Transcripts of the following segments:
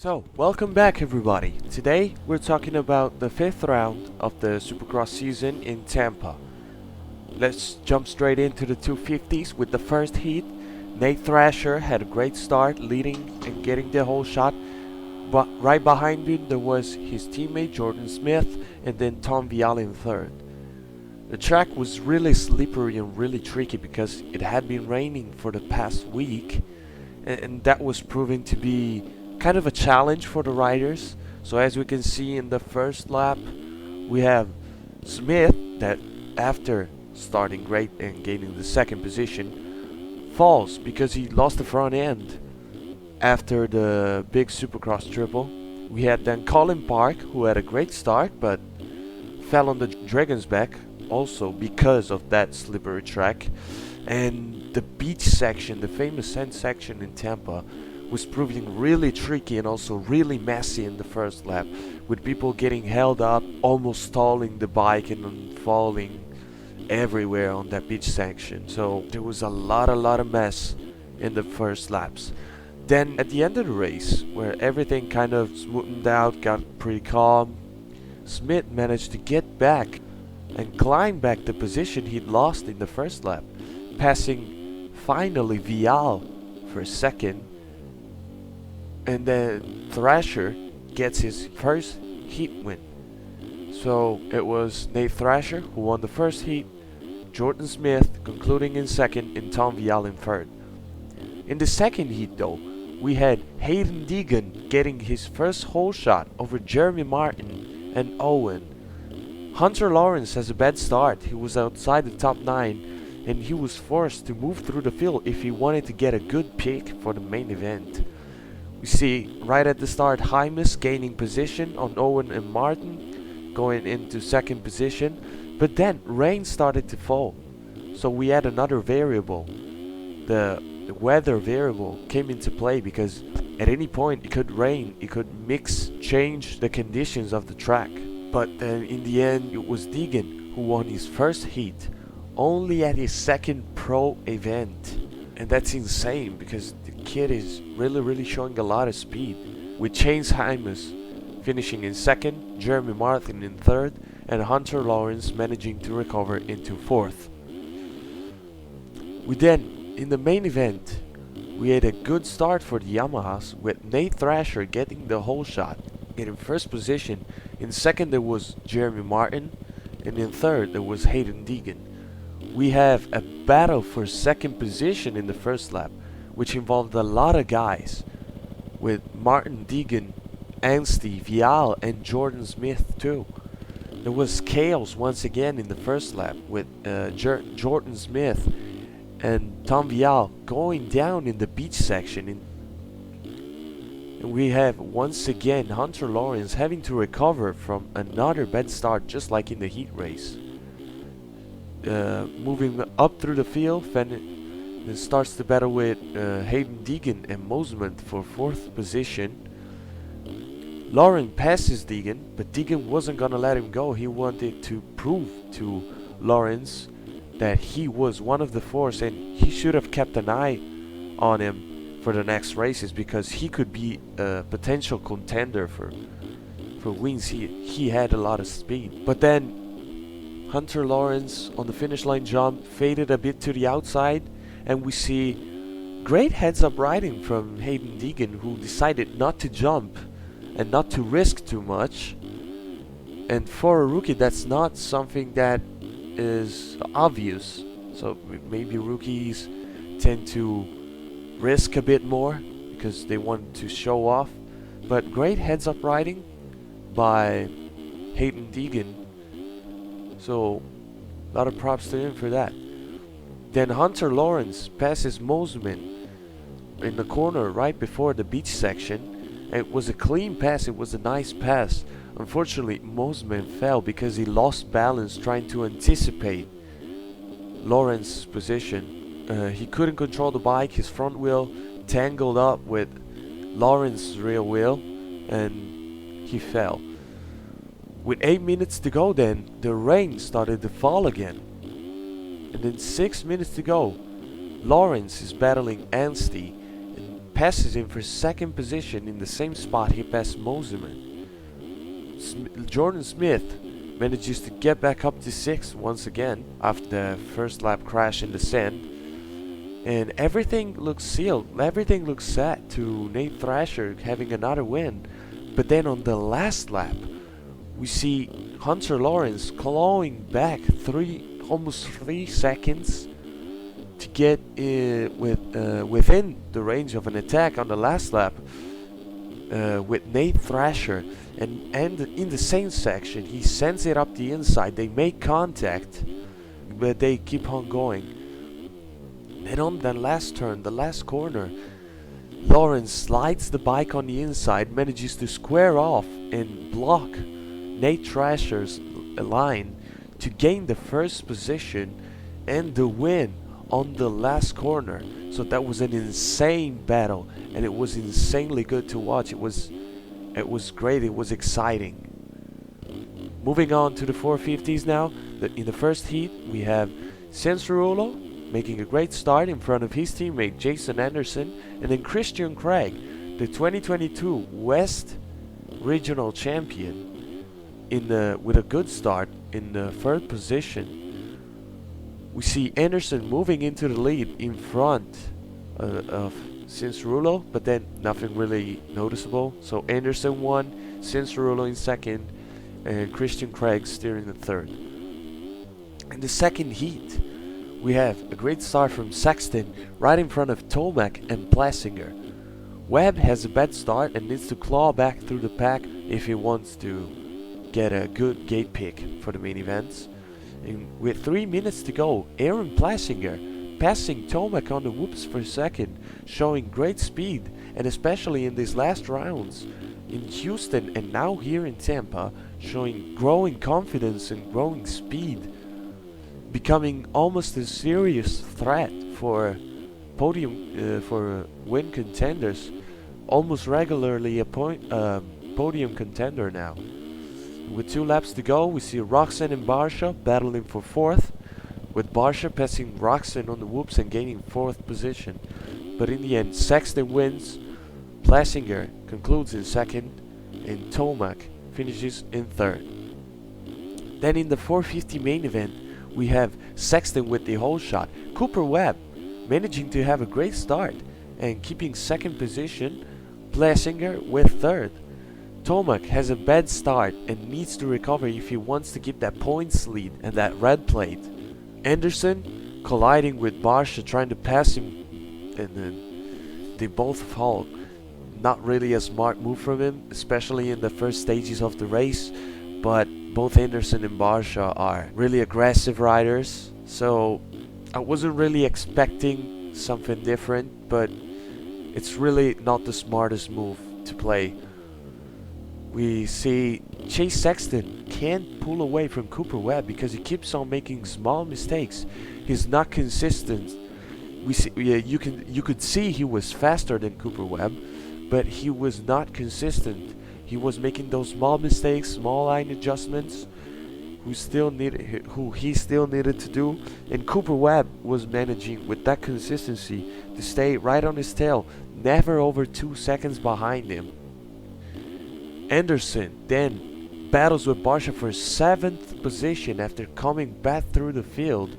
So, welcome back everybody. Today we're talking about the 5th round of the Supercross season in Tampa. Let's jump straight into the 250s with the first heat. Nate Thrasher had a great start, leading and getting the whole shot. But right behind him there was his teammate Jordan Smith and then Tom Vial in third. The track was really slippery and really tricky because it had been raining for the past week, and that was proving to be kind of a challenge for the riders. So as we can see in the first lap, we have Smith that after starting great and gaining the second position falls because he lost the front end after the big Supercross triple. We had then Colin Park, who had a great start but fell on the Dragon's back also because of that slippery track. And the beach section, the famous sand section in Tampa, was proving really tricky and also really messy in the first lap, with people getting held up, almost stalling the bike and falling everywhere on that beach section. So there was a lot of mess in the first laps. Then at the end of the race, where everything kind of smoothened out, got pretty calm, Smith managed to get back and climb back the position he'd lost in the first lap, passing finally Vial for a second. And then Thrasher gets his first heat win. So it was Nate Thrasher who won the first heat, Jordan Smith concluding in second, and Tom Vial in third. In the second heat though, we had Hayden Deegan getting his first whole shot over Jeremy Martin and Owen. Hunter Lawrence has a bad start. He was outside the top 9 and he was forced to move through the field if he wanted to get a good pick for the main event. We see right at the start Hymus gaining position on Owen and Martin, going into second position, but then rain started to fall. So we had another variable. The weather variable came into play because at any point it could rain, it could change the conditions of the track. But in the end it was Deegan who won his first heat, only at his second pro event. And that's insane because the kid is really showing a lot of speed, with Chase Hymus finishing in second, Jeremy Martin in third, and Hunter Lawrence managing to recover into fourth. We then, in the main event, we had a good start for the Yamahas, with Nate Thrasher getting the whole shot, in first position. In second there was Jeremy Martin, and in third there was Hayden Deegan. We have a battle for second position in the first lap, which involved a lot of guys, with Martin, Deegan, Anstey, Vial, and Jordan Smith too. There was chaos once again in the first lap, with Jordan Smith and Tom Vial going down in the beach section. And we have once again Hunter Lawrence having to recover from another bad start, just like in the heat race. Moving up through the field, then starts the battle with Hayden Deegan and Mosman for fourth position. Lauren passes Deegan, but Deegan wasn't gonna let him go. He wanted to prove to Lawrence that he was one of the force, and he should have kept an eye on him for the next races because he could be a potential contender for wins. He had a lot of speed. But then Hunter Lawrence on the finish line jump faded a bit to the outside, and we see great heads-up riding from Hayden Deegan, who decided not to jump and not to risk too much. And for a rookie, that's not something that is obvious. So maybe rookies tend to risk a bit more because they want to show off. But great heads-up riding by Hayden Deegan. So a lot of props to him for that. Then Hunter Lawrence passes Mosman in the corner right before the beach section. It was a clean pass, it was a nice pass. Unfortunately, Mosman fell because he lost balance trying to anticipate Lawrence's position. He couldn't control the bike, his front wheel tangled up with Lawrence's rear wheel, and he fell. With 8 minutes to go then, the rain started to fall again. And then 6 minutes to go, Lawrence is battling Anstey, and passes him for second position in the same spot he passed Moseman. Jordan Smith manages to get back up to 6th once again after the first lap crash in the sand. And everything looks sealed, everything looks set to Nate Thrasher having another win. But then on the last lap, we see Hunter Lawrence clawing back almost 3 seconds to get within the range of an attack on the last lap with Nate Thrasher. And in the same section, he sends it up the inside. They make contact, but they keep on going. And on the last turn, the last corner, Lawrence slides the bike on the inside, manages to square off and block Nate Thrasher's line to gain the first position and the win on the last corner. So that was an insane battle, and it was insanely good to watch. It was great, it was exciting. Moving on to the 450s now. In the first heat, we have Cianciarulo making a great start in front of his teammate Jason Anderson, and then Christian Craig, the 2022 West Regional Champion, with a good start in the 3rd position. We see Anderson moving into the lead in front of Cianciarulo, but then nothing really noticeable. So Anderson won, Cianciarulo in 2nd, and Christian Craig steering the 3rd. In the 2nd heat, we have a great start from Sexton right in front of Tomac and Plessinger. Webb has a bad start and needs to claw back through the pack if he wants to get a good gate pick for the main events. And with 3 minutes to go, Aaron Plessinger passing Tomac on the whoops for 2nd, showing great speed, and especially in these last rounds in Houston and now here in Tampa, showing growing confidence and growing speed, becoming almost a serious threat for for win contenders, almost regularly a podium contender now. With 2 laps to go, we see Roczen and Barsha battling for 4th, with Barsha passing Roczen on the whoops and gaining 4th position. But in the end, Sexton wins, Plessinger concludes in 2nd, and Tomac finishes in 3rd. Then in the 450 main event, we have Sexton with the whole shot, Cooper Webb managing to have a great start and keeping 2nd position, Plessinger with 3rd. Tomac has a bad start and needs to recover if he wants to keep that points lead and that red plate. Anderson colliding with Barsha, trying to pass him, and then they both fall. Not really a smart move from him, especially in the first stages of the race, but both Anderson and Barsha are really aggressive riders, so I wasn't really expecting something different, but it's really not the smartest move to play. We see Chase Sexton can't pull away from Cooper Webb because he keeps on making small mistakes. He's not consistent. You could see he was faster than Cooper Webb, but he was not consistent. He was making those small mistakes, small line adjustments, who he still needed to do, and Cooper Webb was managing with that consistency to stay right on his tail, never over 2 seconds behind him. Anderson then battles with Barsha for 7th position after coming back through the field,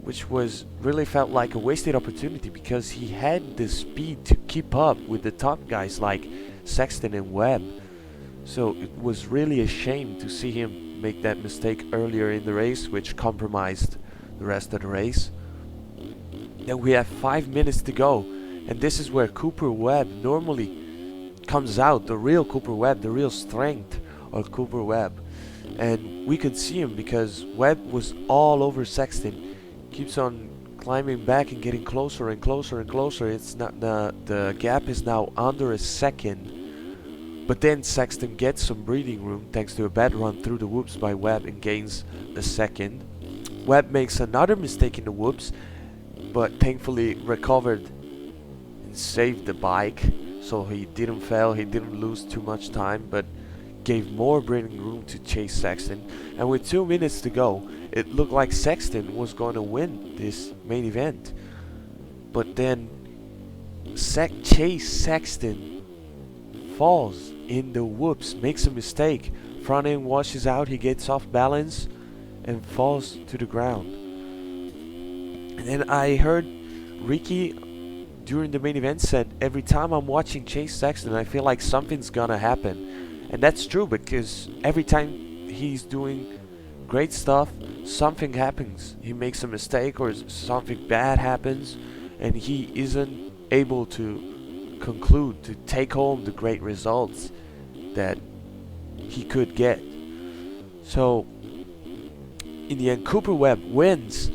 which really felt like a wasted opportunity because he had the speed to keep up with the top guys like Sexton and Webb. So it was really a shame to see him make that mistake earlier in the race, which compromised the rest of the race. Then we have 5 minutes to go, and this is where Cooper Webb normally comes out, the real Cooper Webb, the real strength of Cooper Webb. And we could see him because Webb was all over Sexton, keeps on climbing back and getting closer and closer and closer. It's not the gap is now under a second, but then Sexton gets some breathing room thanks to a bad run through the whoops by Webb and gains a second. Webb makes another mistake in the whoops, but thankfully recovered and saved the bike, so he didn't fail, he didn't lose too much time, but gave more breathing room to Chase Sexton. And with 2 minutes to go, it looked like Sexton was going to win this main event. But then Chase Sexton falls in the whoops, makes a mistake. Front end washes out, he gets off balance and falls to the ground. And then I heard Ricky during the main event said, every time I'm watching Chase Sexton, I feel like something's gonna happen. And that's true, because every time he's doing great stuff, something happens. He makes a mistake or something bad happens, and he isn't able to conclude, to take home the great results that he could get. So in the end, Cooper Webb wins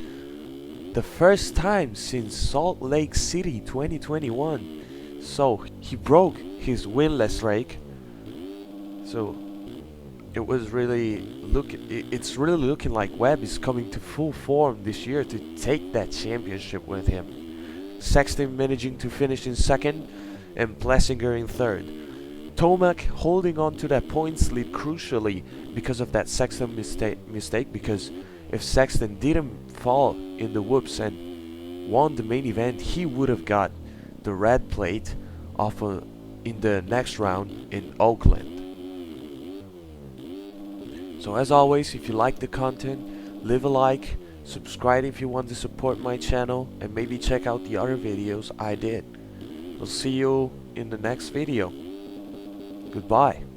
the first time since Salt Lake City 2021. So he broke his winless streak. So it was really it's really looking like Webb is coming to full form this year to take that championship with him. Sexton managing to finish in second and Plessinger in third. Tomac holding on to that points lead crucially because of that Sexton mistake, because if Sexton didn't fall in the whoops and won the main event, he would have got the red plate in the next round in Oakland. So as always, if you like the content, leave a like, subscribe if you want to support my channel, and maybe check out the other videos I did. I'll see you in the next video. Goodbye.